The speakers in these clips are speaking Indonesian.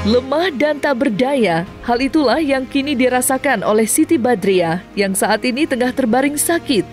Lemah dan tak berdaya, hal itulah yang kini dirasakan oleh Siti Badriah yang saat ini tengah terbaring sakit.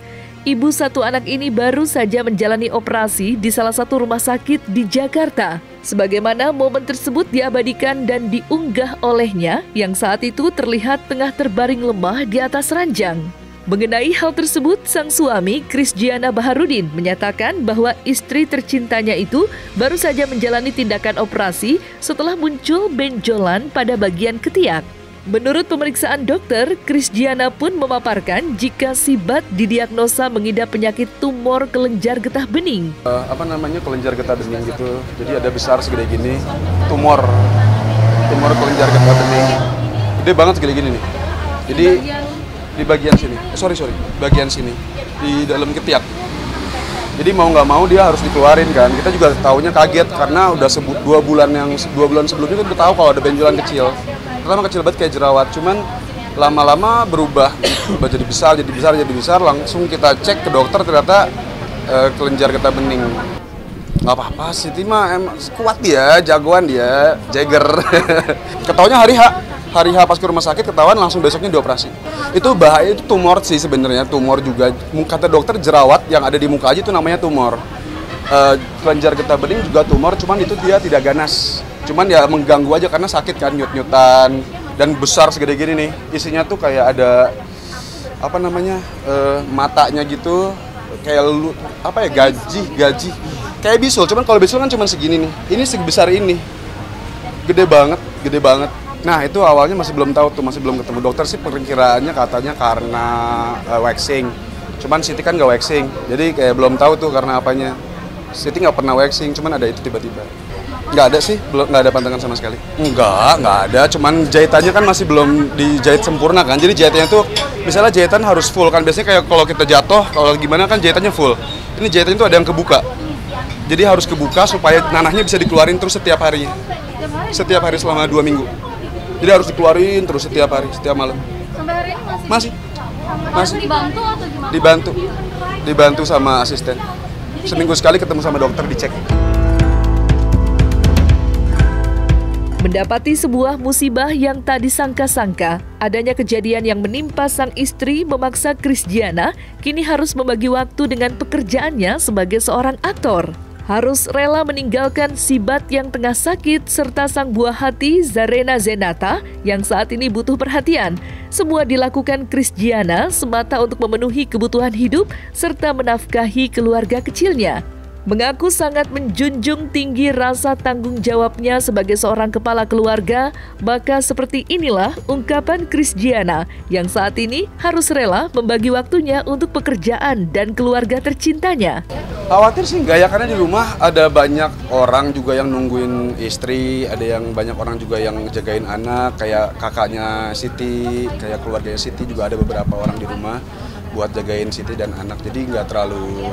Ibu satu anak ini baru saja menjalani operasi di salah satu rumah sakit di Jakarta. Sebagaimana momen tersebut diabadikan dan diunggah olehnya yang saat itu terlihat tengah terbaring lemah di atas ranjang. Mengenai hal tersebut, sang suami, Krisdiana Baharudin, menyatakan bahwa istri tercintanya itu baru saja menjalani tindakan operasi setelah muncul benjolan pada bagian ketiak. Menurut pemeriksaan dokter, Krisdiana pun memaparkan jika si Bat didiagnosa mengidap penyakit tumor kelenjar getah bening. Kelenjar getah bening gitu. Jadi ada besar segede gini, tumor kelenjar getah bening. Gede banget segede gini nih. Jadi di bagian sini, bagian sini, di dalam ketiak. Jadi mau nggak mau dia harus dikeluarin kan. Kita juga taunya kaget karena udah 2 bulan sebelumnya kita udah tahu kalau ada benjolan kecil. Pertama kecil banget kayak jerawat, cuman lama-lama berubah jadi besar, langsung kita cek ke dokter ternyata kelenjar getah bening. Nggak apa-apa, Siti mah emang kuat dia, jagoan dia, Jagger. Ketaunya hari H pas ke rumah sakit ketahuan langsung besoknya dioperasi. Itu bahaya, itu tumor sih sebenarnya, tumor juga. Kata dokter jerawat yang ada di muka aja itu namanya tumor. Kelenjar getah bening juga tumor, cuman itu dia tidak ganas. Cuman ya mengganggu aja karena sakit kan, nyut-nyutan dan besar segede gini nih. Isinya tuh kayak ada matanya gitu, kayak gaji. Kayak bisul, cuman kalau bisul kan cuma segini nih. Ini sebesar ini. Gede banget. Nah itu awalnya masih belum tahu tuh, masih belum ketemu dokter sih, perkiraannya katanya karena waxing. Cuman Siti kan nggak waxing, jadi kayak belum tahu tuh karena apanya. Siti nggak pernah waxing, cuman ada itu tiba-tiba. Nggak ada sih, nggak ada pantangan sama sekali. Nggak ada, cuman jahitannya kan masih belum dijahit sempurna kan. Jadi jahitannya tuh, misalnya jahitan harus full kan. Biasanya kayak kalau kita jatuh, kalau gimana kan jahitannya full. Ini jahitannya tuh ada yang kebuka. Jadi harus kebuka supaya nanahnya bisa dikeluarin terus setiap hari. Setiap hari selama 2 minggu. Jadi harus dikeluarin terus setiap hari, setiap malam. Sampai hari ini masih? Dibantu atau gimana? Dibantu sama asisten. Seminggu sekali ketemu sama dokter dicek. Mendapati sebuah musibah yang tak disangka-sangka, adanya kejadian yang menimpa sang istri memaksa Krisdiana kini harus membagi waktu dengan pekerjaannya sebagai seorang aktor. Harus rela meninggalkan si Bat yang tengah sakit serta sang buah hati Zarena Zenata yang saat ini butuh perhatian. Semua dilakukan Krisdiana semata untuk memenuhi kebutuhan hidup serta menafkahi keluarga kecilnya. Mengaku sangat menjunjung tinggi rasa tanggung jawabnya sebagai seorang kepala keluarga, maka seperti inilah ungkapan Krisdiana yang saat ini harus rela membagi waktunya untuk pekerjaan dan keluarga tercintanya. Khawatir sih enggak ya, karena di rumah ada banyak orang juga yang nungguin istri, ada yang banyak orang juga yang jagain anak, kayak kakaknya Siti, kayak keluarganya Siti juga ada beberapa orang di rumah buat jagain Siti dan anak. Jadi nggak terlalu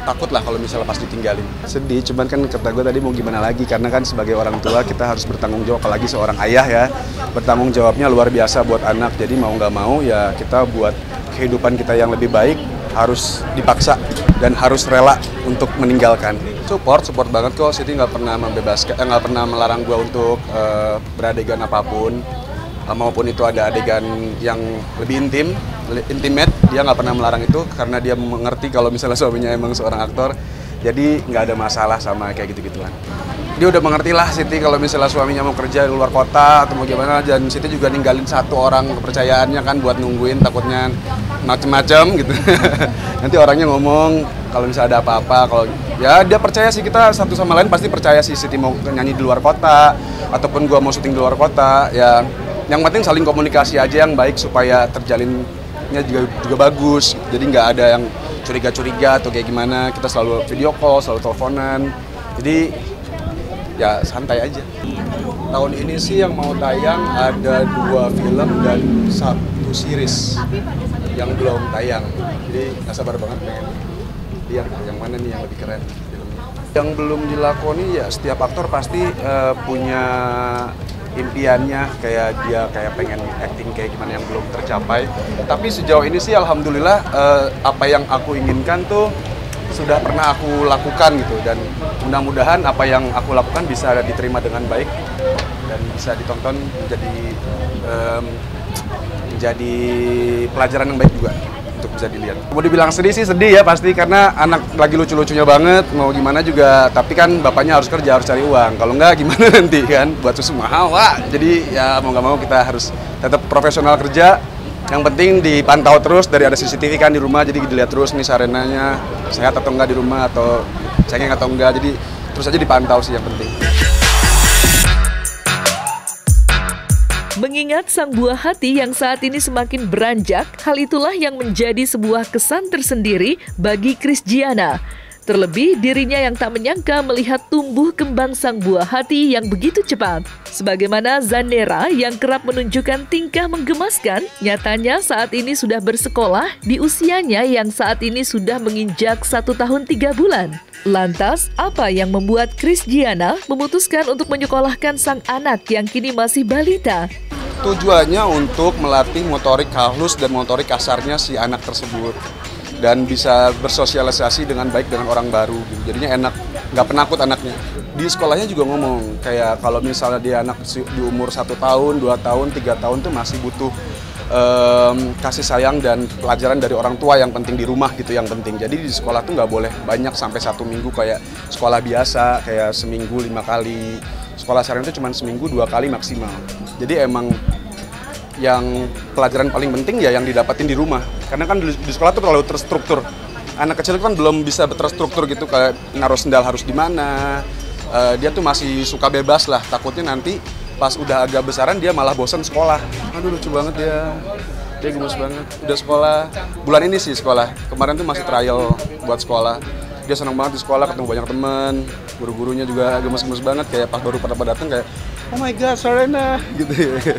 takut lah kalau misalnya pas ditinggalin. Sedih, cuman kan kata gue tadi mau gimana lagi, karena kan sebagai orang tua kita harus bertanggung jawab, apalagi seorang ayah ya, bertanggung jawabnya luar biasa buat anak. Jadi mau nggak mau ya kita buat kehidupan kita yang lebih baik harus dipaksa dan harus rela untuk meninggalkan. Support banget kok. Siti nggak pernah membebaskan, nggak pernah melarang gue untuk beradegan apapun, maupun itu ada adegan yang lebih intimate, dia nggak pernah melarang itu karena dia mengerti kalau misalnya suaminya emang seorang aktor, jadi nggak ada masalah sama kayak gitu-gituan. Dia udah mengerti lah Siti kalau misalnya suaminya mau kerja di luar kota atau mau gimana, dan Siti juga ninggalin 1 orang kepercayaannya kan buat nungguin, takutnya macem-macem gitu. Nanti orangnya ngomong kalau misalnya ada apa-apa, kalau ya dia percaya sih, kita satu sama lain pasti percaya sih Siti mau nyanyi di luar kota ataupun gua mau syuting di luar kota, ya yang penting saling komunikasi aja yang baik supaya terjalinnya juga bagus. Jadi nggak ada yang curiga-curiga atau kayak gimana, kita selalu video call, selalu teleponan, jadi ya santai aja. Tahun ini sih yang mau tayang ada 2 film dan 1 series yang belum tayang, jadi nggak sabar banget pengen lihat yang mana nih yang lebih keren filmnya. Yang belum dilakoni ya setiap aktor pasti punya impiannya, kayak dia kayak pengen acting kayak gimana yang belum tercapai. Tapi sejauh ini sih alhamdulillah apa yang aku inginkan tuh sudah pernah aku lakukan gitu, dan mudah-mudahan apa yang aku lakukan bisa diterima dengan baik dan bisa ditonton menjadi pelajaran yang baik juga untuk bisa dilihat. Mau dibilang sedih sih sedih ya pasti, karena anak lagi lucu-lucunya banget, mau gimana juga, tapi kan bapaknya harus kerja, harus cari uang, kalau enggak gimana nanti kan, buat susu mahal, wah. Jadi ya mau nggak mau kita harus tetap profesional kerja. Yang penting dipantau terus, dari ada CCTV kan di rumah, jadi dilihat terus nih Sarenanya sehat atau enggak di rumah, atau cengeng atau enggak, jadi terus aja dipantau sih yang penting. Mengingat sang buah hati yang saat ini semakin beranjak, hal itulah yang menjadi sebuah kesan tersendiri bagi Christiana. Terlebih dirinya yang tak menyangka melihat tumbuh kembang sang buah hati yang begitu cepat. Sebagaimana Zanera yang kerap menunjukkan tingkah menggemaskan, nyatanya saat ini sudah bersekolah di usianya yang saat ini sudah menginjak 1 tahun 3 bulan. Lantas, apa yang membuat Christiana memutuskan untuk menyekolahkan sang anak yang kini masih balita? Tujuannya untuk melatih motorik halus dan motorik kasarnya si anak tersebut, dan bisa bersosialisasi dengan baik dengan orang baru gitu. Jadinya enak, nggak penakut anaknya. Di sekolahnya juga ngomong kayak kalau misalnya dia anak di umur 1 tahun, 2 tahun, 3 tahun tuh masih butuh kasih sayang dan pelajaran dari orang tua, yang penting di rumah gitu yang penting. Jadi di sekolah tuh nggak boleh banyak sampai 1 minggu kayak sekolah biasa, kayak seminggu 5 kali. Sekolah Sarena itu cuma seminggu 2 kali maksimal. Jadi emang yang pelajaran paling penting ya yang didapatin di rumah. Karena kan di sekolah tuh terlalu terstruktur. Anak kecil kan belum bisa terstruktur gitu, kayak naruh sendal harus di mana. Dia tuh masih suka bebas lah, takutnya nanti pas udah agak besaran dia malah bosan sekolah. Aduh lucu banget dia gemes banget. Udah sekolah, bulan ini sih sekolah. Kemarin tuh masih trial buat sekolah. Dia senang banget di sekolah, ketemu banyak teman. Guru-gurunya juga gemes-gemes banget, kayak pas baru pada datang kayak, oh my god Sarena gitu ya.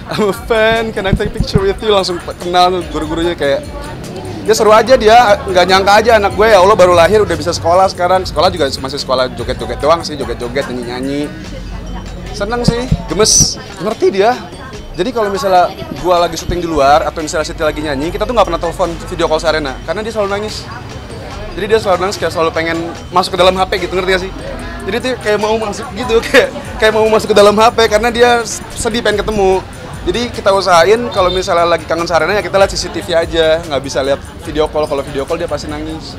I'm a fan, can I take picture with you? Langsung kenal guru-gurunya, kayak dia seru aja, dia nggak nyangka aja anak gue ya Allah baru lahir udah bisa sekolah sekarang. Sekolah juga masih sekolah joget-joget doang sih, joget-joget, nyanyi-nyanyi. Seneng sih, gemes, ngerti dia. Jadi kalau misalnya gue lagi syuting di luar atau misalnya Siti lagi nyanyi, kita tuh nggak pernah telepon video call Sarena karena dia selalu nangis. Jadi dia selalu nangis, kayak selalu pengen masuk ke dalam HP gitu, ngerti gak sih? Jadi tuh kayak mau masuk gitu, kayak mau masuk ke dalam HP karena dia sedih pengen ketemu. Jadi kita usahain kalau misalnya lagi kangen Sarena ya kita lihat CCTV aja, nggak bisa lihat video call. Kalau video call dia pasti nangis.